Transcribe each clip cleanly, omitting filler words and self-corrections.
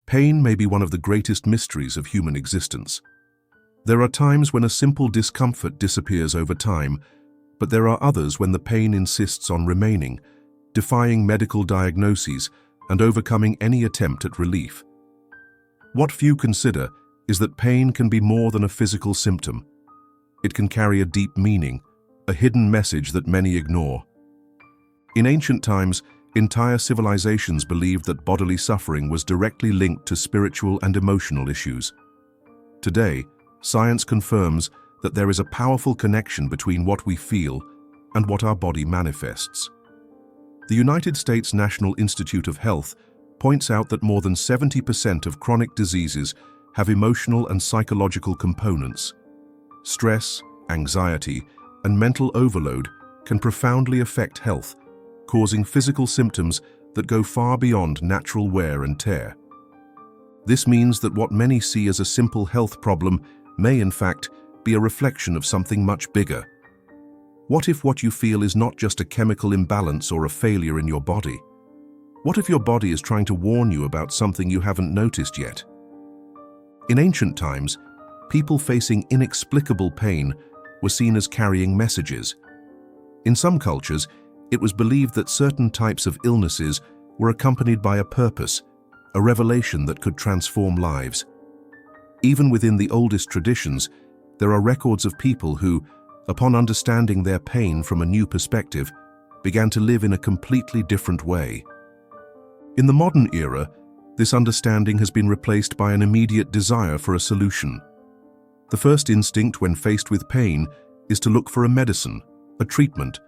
Pain may be one of the greatest mysteries of human existence. There are times when a simple discomfort disappears over time, but there are others when the pain insists on remaining, defying medical diagnoses and overcoming any attempt at relief. What few consider is that pain can be more than a physical symptom. It can carry a deep meaning, a hidden message that many ignore. In ancient times, entire civilizations believed that bodily suffering was directly linked to spiritual and emotional issues. Today, science confirms that there is a powerful connection between what we feel and what our body manifests. The United States National Institute of Health points out that more than 70% of chronic diseases have emotional and psychological components. Stress, anxiety, and mental overload can profoundly affect health, causing physical symptoms that go far beyond natural wear and tear. This means that what many see as a simple health problem may, in fact, be a reflection of something much bigger. What if what you feel is not just a chemical imbalance or a failure in your body? What if your body is trying to warn you about something you haven't noticed yet? In ancient times, people facing inexplicable pain were seen as carrying messages. In some cultures, it was believed that certain types of illnesses were accompanied by a purpose, a revelation that could transform lives. Even within the oldest traditions, there are records of people who, upon understanding their pain from a new perspective, began to live in a completely different way. In the modern era, this understanding has been replaced by an immediate desire for a solution. The first instinct when faced with pain is to look for a medicine, a treatment,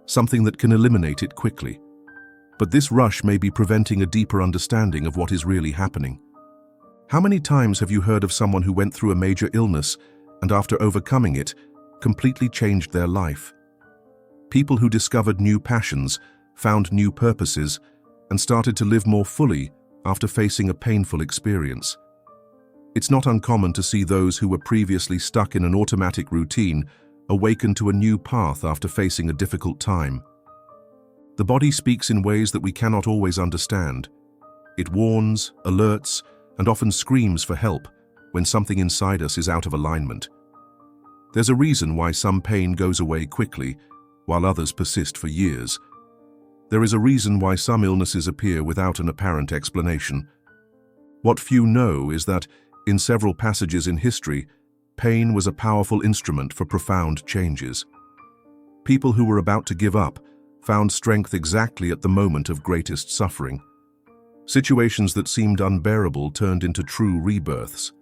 something that can eliminate it quickly. But this rush may be preventing a deeper understanding of what is really happening. How many times have you heard of someone who went through a major illness and after overcoming it, completely changed their life? People who discovered new passions, found new purposes, and started to live more fully after facing a painful experience. It's not uncommon to see those who were previously stuck in an automatic routine awaken to a new path after facing a difficult time. The body speaks in ways that we cannot always understand. It warns, alerts, and often screams for help when something inside us is out of alignment. There's a reason why some pain goes away quickly, while others persist for years. There is a reason why some illnesses appear without an apparent explanation. What few know is that, in several passages in history, pain was a powerful instrument for profound changes. People who were about to give up found strength exactly at the moment of greatest suffering. Situations that seemed unbearable turned into true rebirths.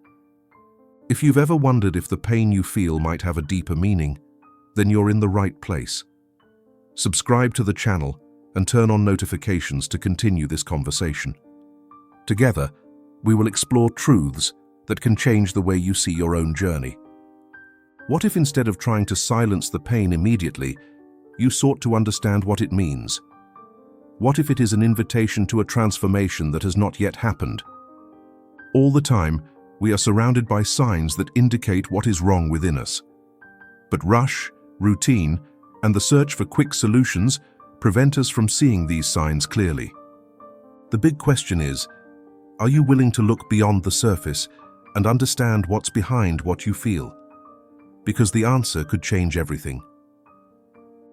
If you've ever wondered if the pain you feel might have a deeper meaning, then you're in the right place. Subscribe to the channel and turn on notifications to continue this conversation. Together, we will explore truths that can change the way you see your own journey. What if instead of trying to silence the pain immediately, you sought to understand what it means? What if it is an invitation to a transformation that has not yet happened? All the time, we are surrounded by signs that indicate what is wrong within us. But rush, routine, and the search for quick solutions prevent us from seeing these signs clearly. The big question is, are you willing to look beyond the surface and understand what's behind what you feel? Because the answer could change everything.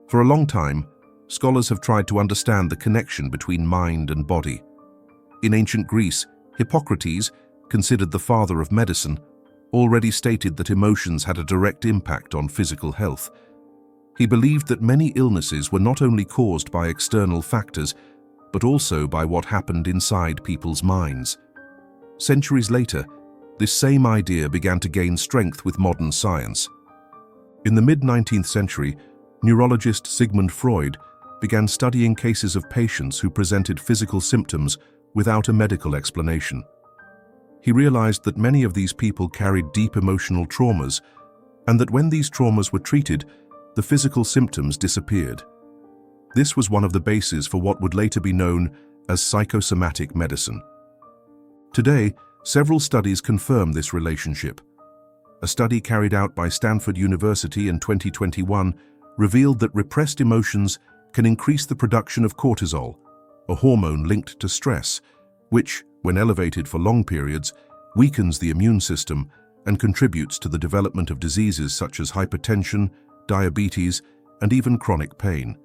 For a long time, scholars have tried to understand the connection between mind and body. In ancient Greece, Hippocrates, considered the father of medicine, already stated that emotions had a direct impact on physical health. He believed that many illnesses were not only caused by external factors, but also by what happened inside people's minds. Centuries later, this same idea began to gain strength with modern science. In the mid-19th century, neurologist Sigmund Freud began studying cases of patients who presented physical symptoms without a medical explanation. He realized that many of these people carried deep emotional traumas, and that when these traumas were treated, the physical symptoms disappeared. This was one of the bases for what would later be known as psychosomatic medicine. Today, several studies confirm this relationship. A study carried out by Stanford University in 2021 revealed that repressed emotions can increase the production of cortisol, a hormone linked to stress, which, when elevated for long periods, weakens the immune system and contributes to the development of diseases such as hypertension, diabetes, and even chronic pain.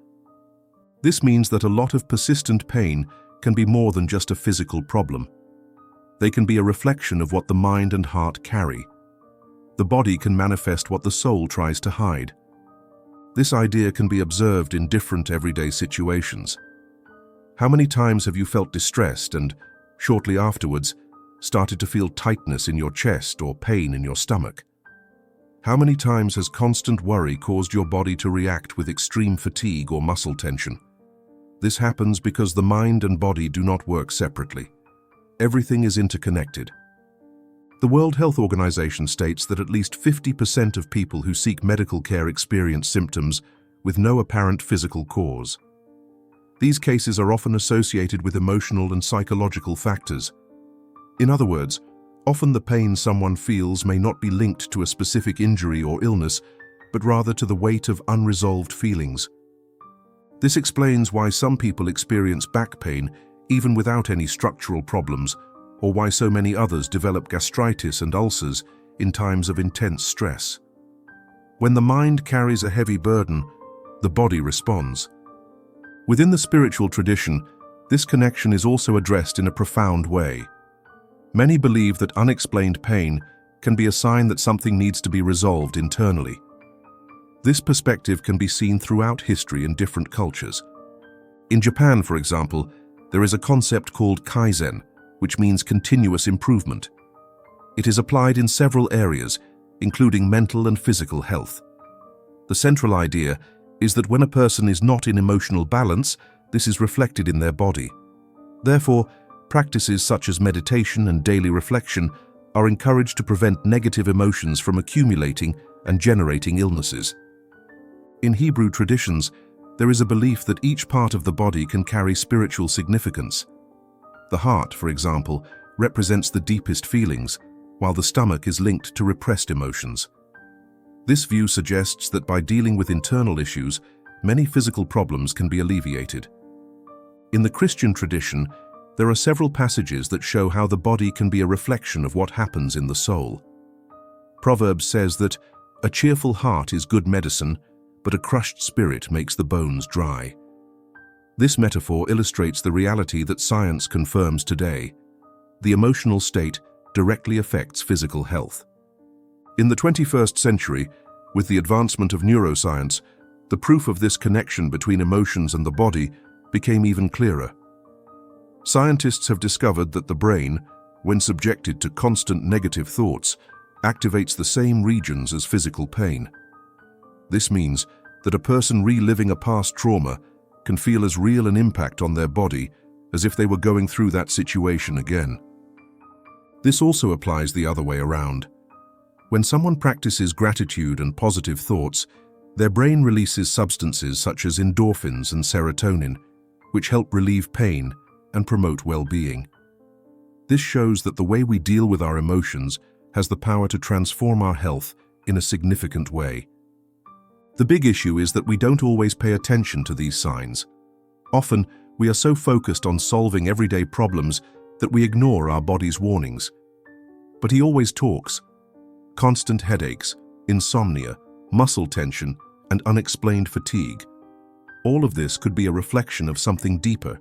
This means that a lot of persistent pain can be more than just a physical problem. They can be a reflection of what the mind and heart carry. The body can manifest what the soul tries to hide. This idea can be observed in different everyday situations. How many times have you felt distressed and, shortly afterwards, started to feel tightness in your chest or pain in your stomach? How many times has constant worry caused your body to react with extreme fatigue or muscle tension? This happens because the mind and body do not work separately. Everything is interconnected. The World Health Organization states that at least 50% of people who seek medical care experience symptoms with no apparent physical cause. These cases are often associated with emotional and psychological factors. In other words, often the pain someone feels may not be linked to a specific injury or illness, but rather to the weight of unresolved feelings. This explains why some people experience back pain even without any structural problems, or why so many others develop gastritis and ulcers in times of intense stress. When the mind carries a heavy burden, the body responds. Within the spiritual tradition, this connection is also addressed in a profound way. Many believe that unexplained pain can be a sign that something needs to be resolved internally. This perspective can be seen throughout history in different cultures. In Japan, for example, there is a concept called Kaizen, which means continuous improvement. It is applied in several areas, including mental and physical health. The central idea is that when a person is not in emotional balance, this is reflected in their body. Therefore, practices such as meditation and daily reflection are encouraged to prevent negative emotions from accumulating and generating illnesses. In Hebrew traditions, there is a belief that each part of the body can carry spiritual significance. The heart, for example, represents the deepest feelings, while the stomach is linked to repressed emotions. This view suggests that by dealing with internal issues, many physical problems can be alleviated. In the Christian tradition, there are several passages that show how the body can be a reflection of what happens in the soul. Proverbs says that a cheerful heart is good medicine, but a crushed spirit makes the bones dry. This metaphor illustrates the reality that science confirms today. The emotional state directly affects physical health. In the 21st century, with the advancement of neuroscience, the proof of this connection between emotions and the body became even clearer. Scientists have discovered that the brain, when subjected to constant negative thoughts, activates the same regions as physical pain. This means that a person reliving a past trauma can feel as real an impact on their body as if they were going through that situation again. This also applies the other way around. When someone practices gratitude and positive thoughts, their brain releases substances such as endorphins and serotonin, which help relieve pain and promote well-being. This shows that the way we deal with our emotions has the power to transform our health in a significant way. The big issue is that we don't always pay attention to these signs. Often, we are so focused on solving everyday problems that we ignore our body's warnings. But he always talks. Constant headaches, insomnia, muscle tension, and unexplained fatigue. All of this could be a reflection of something deeper.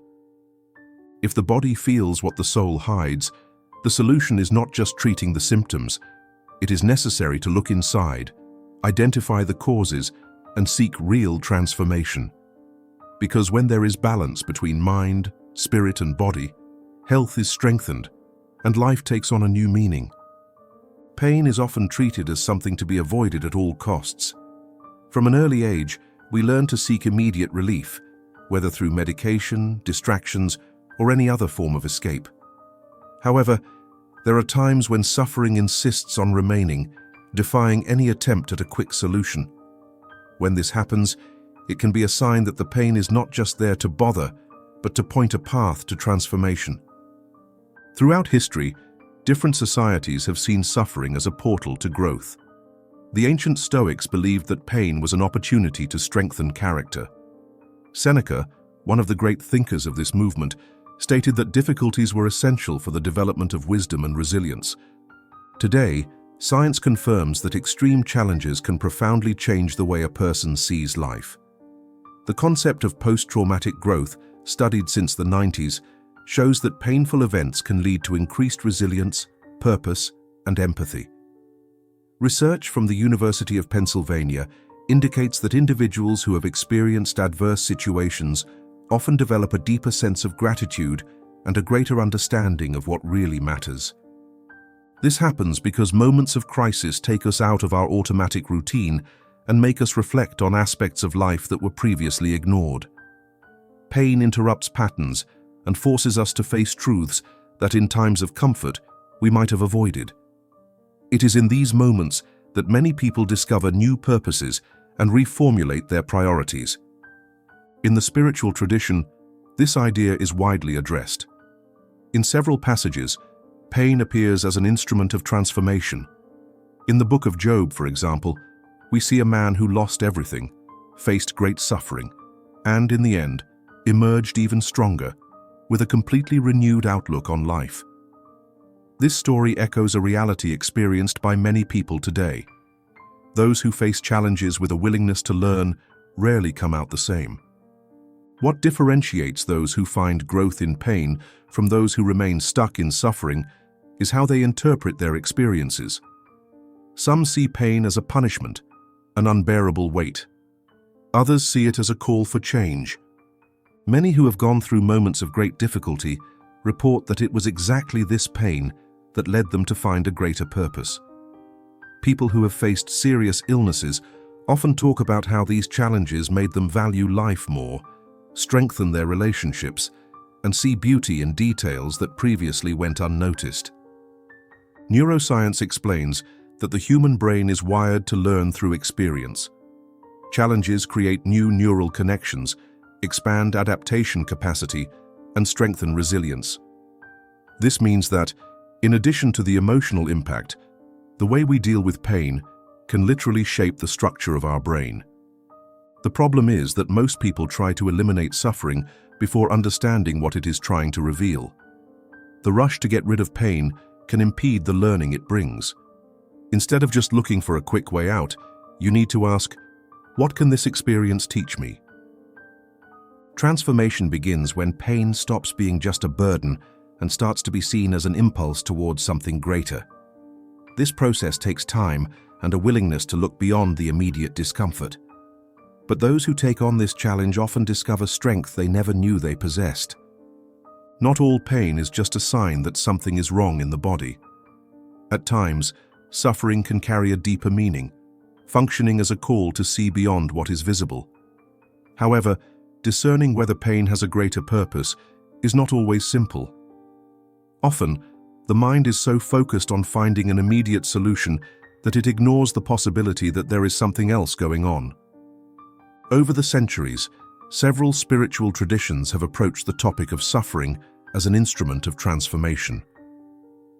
If the body feels what the soul hides, the solution is not just treating the symptoms. It is necessary to look inside, identify the causes, and seek real transformation. Because when there is balance between mind, spirit, and body, health is strengthened, and life takes on a new meaning. Pain is often treated as something to be avoided at all costs. From an early age, we learn to seek immediate relief, whether through medication, distractions, or any other form of escape. However, there are times when suffering insists on remaining, defying any attempt at a quick solution. When this happens, it can be a sign that the pain is not just there to bother, but to point a path to transformation. Throughout history, different societies have seen suffering as a portal to growth. The ancient Stoics believed that pain was an opportunity to strengthen character. Seneca, one of the great thinkers of this movement, stated that difficulties were essential for the development of wisdom and resilience. Today, science confirms that extreme challenges can profoundly change the way a person sees life. The concept of post-traumatic growth, studied since the 90s, shows that painful events can lead to increased resilience, purpose, and empathy. Research from the University of Pennsylvania indicates that individuals who have experienced adverse situations often develop a deeper sense of gratitude and a greater understanding of what really matters. This happens because moments of crisis take us out of our automatic routine and make us reflect on aspects of life that were previously ignored. Pain interrupts patterns and forces us to face truths that in times of comfort we might have avoided. It is in these moments that many people discover new purposes and reformulate their priorities. In the spiritual tradition, this idea is widely addressed. In several passages, pain appears as an instrument of transformation. In the book of Job, for example, we see a man who lost everything, faced great suffering, and in the end, emerged even stronger, with a completely renewed outlook on life. This story echoes a reality experienced by many people today. Those who face challenges with a willingness to learn rarely come out the same. What differentiates those who find growth in pain from those who remain stuck in suffering is how they interpret their experiences. Some see pain as a punishment, an unbearable weight. Others see it as a call for change. Many who have gone through moments of great difficulty report that it was exactly this pain that led them to find a greater purpose. People who have faced serious illnesses often talk about how these challenges made them value life more, strengthen their relationships, and see beauty in details that previously went unnoticed. Neuroscience explains that the human brain is wired to learn through experience. Challenges create new neural connections, expand adaptation capacity, and strengthen resilience. This means that, in addition to the emotional impact, the way we deal with pain can literally shape the structure of our brain. The problem is that most people try to eliminate suffering before understanding what it is trying to reveal. The rush to get rid of pain can impede the learning it brings. Instead of just looking for a quick way out, you need to ask, what can this experience teach me? Transformation begins when pain stops being just a burden and starts to be seen as an impulse towards something greater. This process takes time and a willingness to look beyond the immediate discomfort. But those who take on this challenge often discover strength they never knew they possessed. Not all pain is just a sign that something is wrong in the body. At times, suffering can carry a deeper meaning, functioning as a call to see beyond what is visible. However, discerning whether pain has a greater purpose is not always simple. Often, the mind is so focused on finding an immediate solution that it ignores the possibility that there is something else going on. Over the centuries, several spiritual traditions have approached the topic of suffering as an instrument of transformation.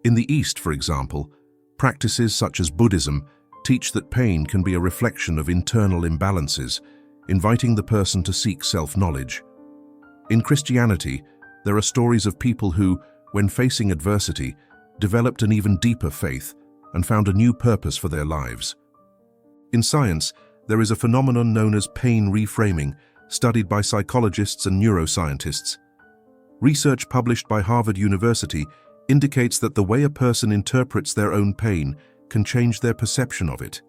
In the East, for example, practices such as Buddhism teach that pain can be a reflection of internal imbalances, inviting the person to seek self-knowledge. In Christianity, there are stories of people who, when facing adversity, developed an even deeper faith and found a new purpose for their lives. In science, there is a phenomenon known as pain reframing, studied by psychologists and neuroscientists. Research published by Harvard University indicates that the way a person interprets their own pain can change their perception of it.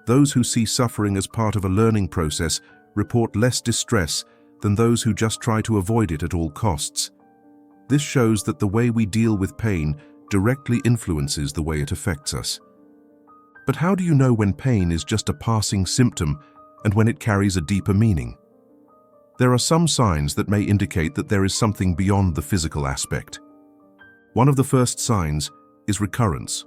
Those who see suffering as part of a learning process report less distress than those who just try to avoid it at all costs. This shows that the way we deal with pain directly influences the way it affects us. But how do you know when pain is just a passing symptom and when it carries a deeper meaning? There are some signs that may indicate that there is something beyond the physical aspect. One of the first signs is recurrence.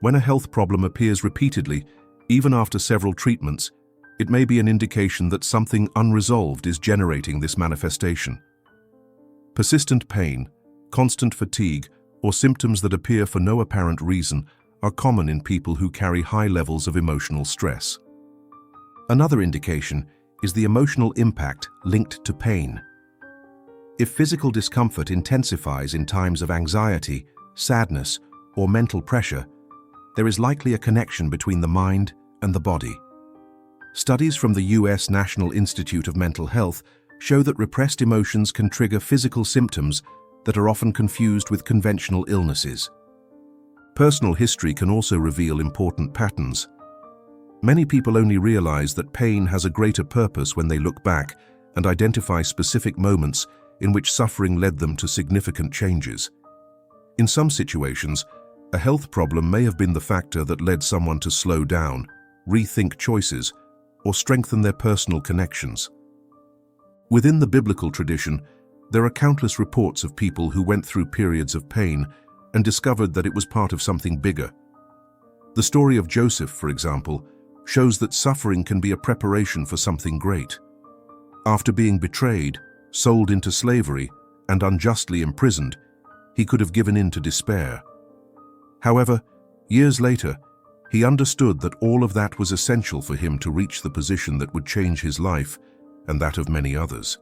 When a health problem appears repeatedly, even after several treatments, it may be an indication that something unresolved is generating this manifestation. Persistent pain, constant fatigue, or symptoms that appear for no apparent reason are common in people who carry high levels of emotional stress. Another indication is the emotional impact linked to pain. If physical discomfort intensifies in times of anxiety, sadness, or mental pressure, there is likely a connection between the mind and the body. Studies from the US National Institute of Mental Health show that repressed emotions can trigger physical symptoms that are often confused with conventional illnesses. Personal history can also reveal important patterns. Many people only realize that pain has a greater purpose when they look back and identify specific moments in which suffering led them to significant changes. In some situations, a health problem may have been the factor that led someone to slow down, rethink choices, or strengthen their personal connections. Within the biblical tradition, there are countless reports of people who went through periods of pain and discovered that it was part of something bigger. The story of Joseph, for example, shows that suffering can be a preparation for something great. After being betrayed, sold into slavery, and unjustly imprisoned, he could have given in to despair. However, years later, he understood that all of that was essential for him to reach the position that would change his life and that of many others.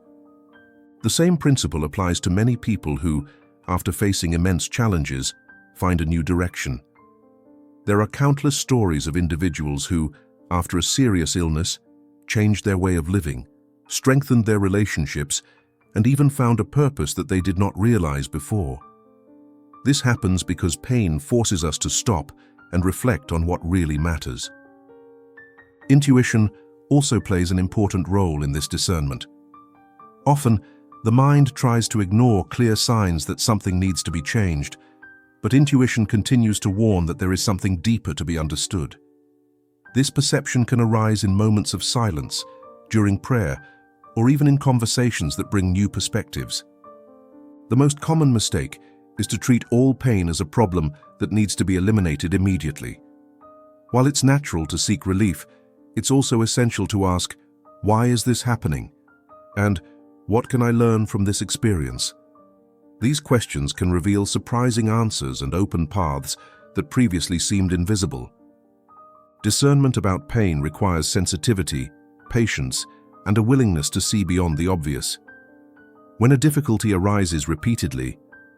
The same principle applies to many people who, after facing immense challenges, find a new direction. There are countless stories of individuals who, after a serious illness, changed their way of living, strengthened their relationships, and even found a purpose that they did not realize before. This happens because pain forces us to stop and reflect on what really matters. Intuition also plays an important role in this discernment. Often, the mind tries to ignore clear signs that something needs to be changed, but intuition continues to warn that there is something deeper to be understood. This perception can arise in moments of silence, during prayer, or even in conversations that bring new perspectives. The most common mistake is to treat all pain as a problem that needs to be eliminated immediately. While it's natural to seek relief, it's also essential to ask, why is this happening? And what can I learn from this experience? These questions can reveal surprising answers and open paths that previously seemed invisible. Discernment about pain requires sensitivity, patience, and a willingness to see beyond the obvious. When a difficulty arises repeatedly,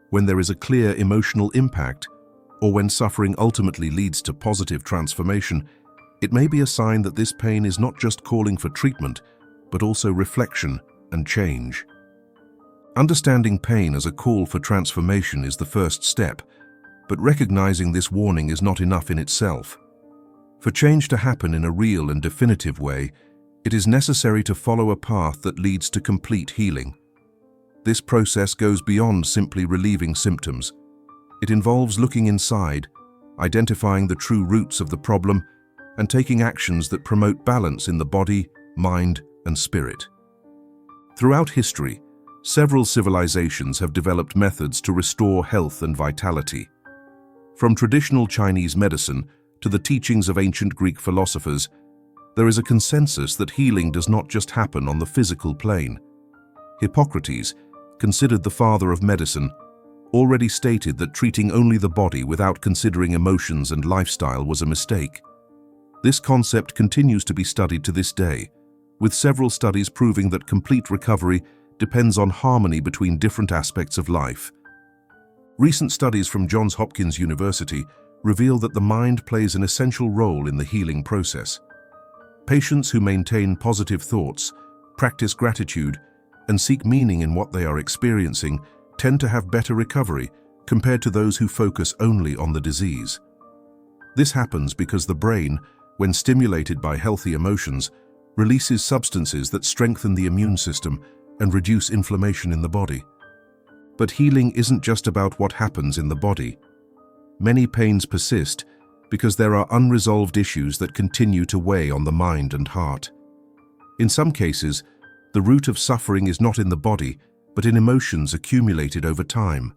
when there is a clear emotional impact, or when suffering ultimately leads to positive transformation, it may be a sign that this pain is not just calling for treatment, but also reflection and change. Understanding pain as a call for transformation is the first step, but recognizing this warning is not enough in itself. For change to happen in a real and definitive way, it is necessary to follow a path that leads to complete healing. This process goes beyond simply relieving symptoms. It involves looking inside, identifying the true roots of the problem, and taking actions that promote balance in the body, mind, and spirit. Throughout history, several civilizations have developed methods to restore health and vitality. From traditional Chinese medicine to the teachings of ancient Greek philosophers, there is a consensus that healing does not just happen on the physical plane. Hippocrates, considered the father of medicine, already stated that treating only the body without considering emotions and lifestyle was a mistake. This concept continues to be studied to this day, with several studies proving that complete recovery depends on harmony between different aspects of life. Recent studies from Johns Hopkins University reveal that the mind plays an essential role in the healing process. Patients who maintain positive thoughts, practice gratitude, and seek meaning in what they are experiencing tend to have better recovery compared to those who focus only on the disease. This happens because the brain, when stimulated by healthy emotions, releases substances that strengthen the immune system and reduce inflammation in the body. But healing isn't just about what happens in the body. Many pains persist because there are unresolved issues that continue to weigh on the mind and heart. In some cases, the root of suffering is not in the body, but in emotions accumulated over time.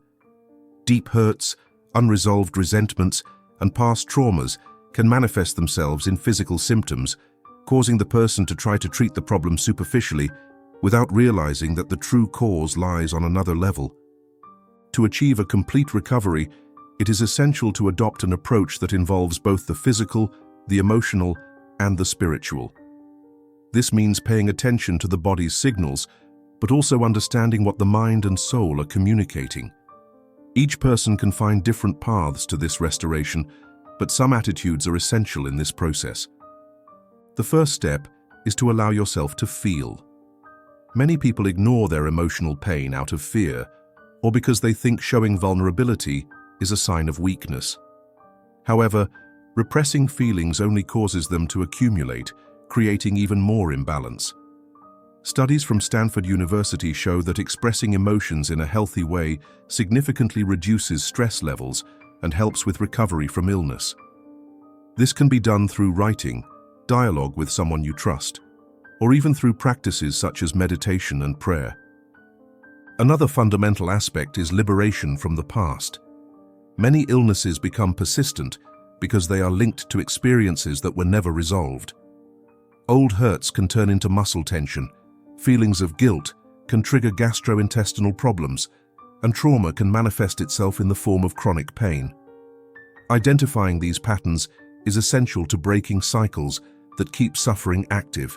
Deep hurts, unresolved resentments, and past traumas can manifest themselves in physical symptoms, causing the person to try to treat the problem superficially without realizing that the true cause lies on another level. To achieve a complete recovery, it is essential to adopt an approach that involves both the physical, the emotional, and the spiritual. This means paying attention to the body's signals, but also understanding what the mind and soul are communicating. Each person can find different paths to this restoration, but some attitudes are essential in this process. The first step is to allow yourself to feel. Many people ignore their emotional pain out of fear, or because they think showing vulnerability is a sign of weakness. However, repressing feelings only causes them to accumulate, creating even more imbalance. Studies from Stanford University show that expressing emotions in a healthy way significantly reduces stress levels and helps with recovery from illness. This can be done through writing, dialogue with someone you trust, or even through practices such as meditation and prayer. Another fundamental aspect is liberation from the past. Many illnesses become persistent because they are linked to experiences that were never resolved. Old hurts can turn into muscle tension, feelings of guilt can trigger gastrointestinal problems, and trauma can manifest itself in the form of chronic pain. Identifying these patterns is essential to breaking cycles that keep suffering active.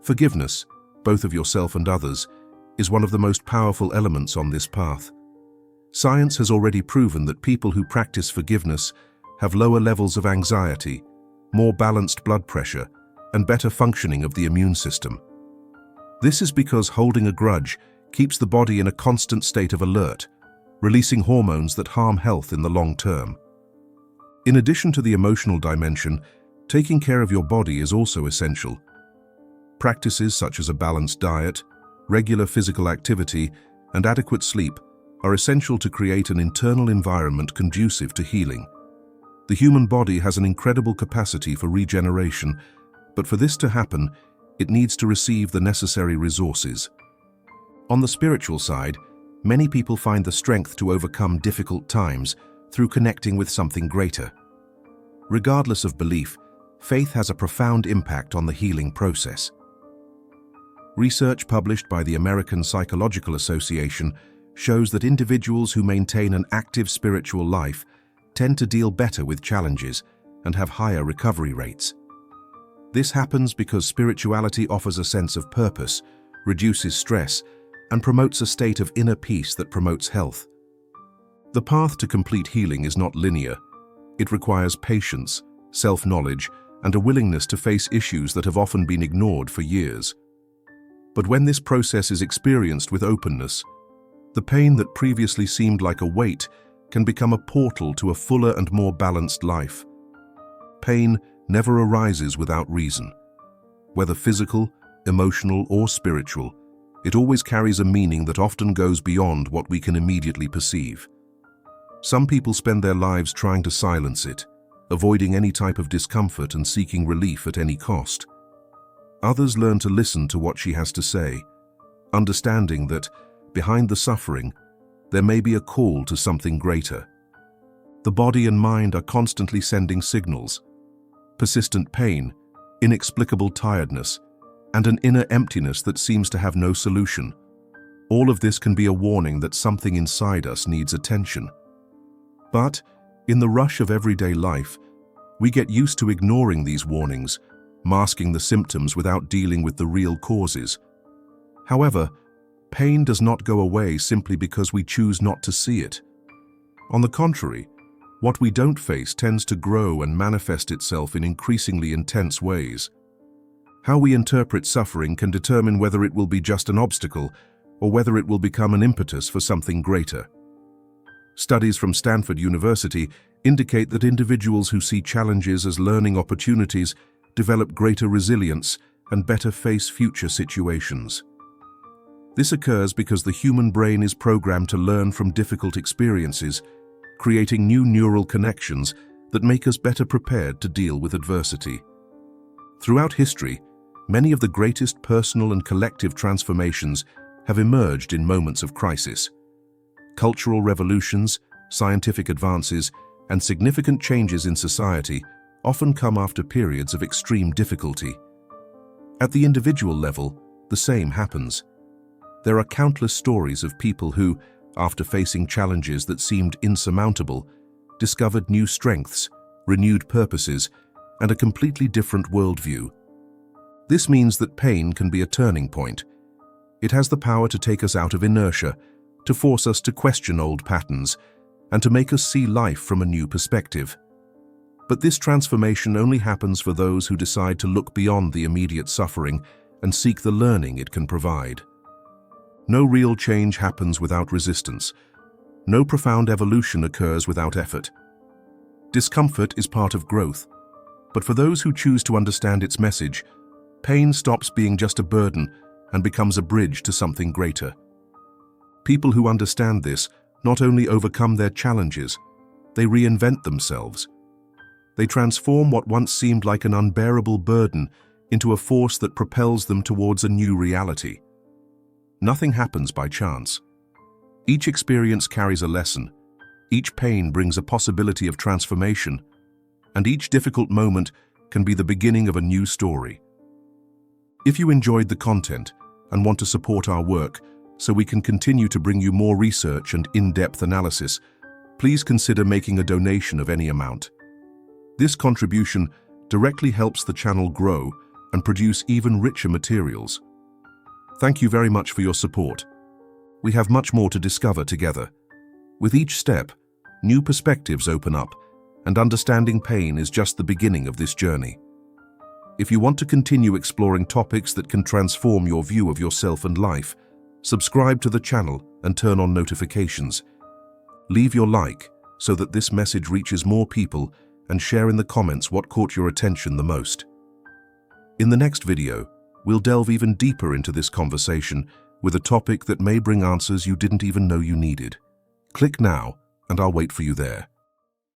Forgiveness, both of yourself and others, is one of the most powerful elements on this path. Science has already proven that people who practice forgiveness have lower levels of anxiety, more balanced blood pressure, and better functioning of the immune system. This is because holding a grudge keeps the body in a constant state of alert, releasing hormones that harm health in the long term. In addition to the emotional dimension, taking care of your body is also essential. Practices such as a balanced diet, regular physical activity, and adequate sleep are essential to create an internal environment conducive to healing. The human body has an incredible capacity for regeneration, but for this to happen, it needs to receive the necessary resources. On the spiritual side, many people find the strength to overcome difficult times through connecting with something greater. Regardless of belief, faith has a profound impact on the healing process. Research published by the American Psychological Association shows that individuals who maintain an active spiritual life tend to deal better with challenges and have higher recovery rates. This happens because spirituality offers a sense of purpose, reduces stress, and promotes a state of inner peace that promotes health. The path to complete healing is not linear. It requires patience, self-knowledge, and a willingness to face issues that have often been ignored for years. But when this process is experienced with openness, the pain that previously seemed like a weight can become a portal to a fuller and more balanced life. Pain never arises without reason. Whether physical, emotional, or spiritual, it always carries a meaning that often goes beyond what we can immediately perceive. Some people spend their lives trying to silence it, avoiding any type of discomfort and seeking relief at any cost. Others learn to listen to what she has to say, understanding that, behind the suffering, there may be a call to something greater. The body and mind are constantly sending signals. Persistent pain, inexplicable tiredness, and an inner emptiness that seems to have no solution. All of this can be a warning that something inside us needs attention. But, in the rush of everyday life, we get used to ignoring these warnings, masking the symptoms without dealing with the real causes. However, pain does not go away simply because we choose not to see it. On the contrary, what we don't face tends to grow and manifest itself in increasingly intense ways. How we interpret suffering can determine whether it will be just an obstacle or whether it will become an impetus for something greater. Studies from Stanford University indicate that individuals who see challenges as learning opportunities develop greater resilience and better face future situations. This occurs because the human brain is programmed to learn from difficult experiences, creating new neural connections that make us better prepared to deal with adversity. Throughout history, many of the greatest personal and collective transformations have emerged in moments of crisis. Cultural revolutions, scientific advances, and significant changes in society often come after periods of extreme difficulty. At the individual level, the same happens. There are countless stories of people who, after facing challenges that seemed insurmountable, discovered new strengths, renewed purposes, and a completely different worldview. This means that pain can be a turning point. It has the power to take us out of inertia, to force us to question old patterns, and to make us see life from a new perspective. But this transformation only happens for those who decide to look beyond the immediate suffering and seek the learning it can provide. No real change happens without resistance. No profound evolution occurs without effort. Discomfort is part of growth, but for those who choose to understand its message, pain stops being just a burden and becomes a bridge to something greater. People who understand this not only overcome their challenges, they reinvent themselves. They transform what once seemed like an unbearable burden into a force that propels them towards a new reality. Nothing happens by chance. Each experience carries a lesson, each pain brings a possibility of transformation, and each difficult moment can be the beginning of a new story. If you enjoyed the content and want to support our work so we can continue to bring you more research and in-depth analysis, please consider making a donation of any amount. This contribution directly helps the channel grow and produce even richer materials. Thank you very much for your support. We have much more to discover together. With each step, new perspectives open up, and understanding pain is just the beginning of this journey. If you want to continue exploring topics that can transform your view of yourself and life, subscribe to the channel and turn on notifications. Leave your like so that this message reaches more people, and share in the comments what caught your attention the most. In the next video, we'll delve even deeper into this conversation with a topic that may bring answers you didn't even know you needed. Click now, and I'll wait for you there.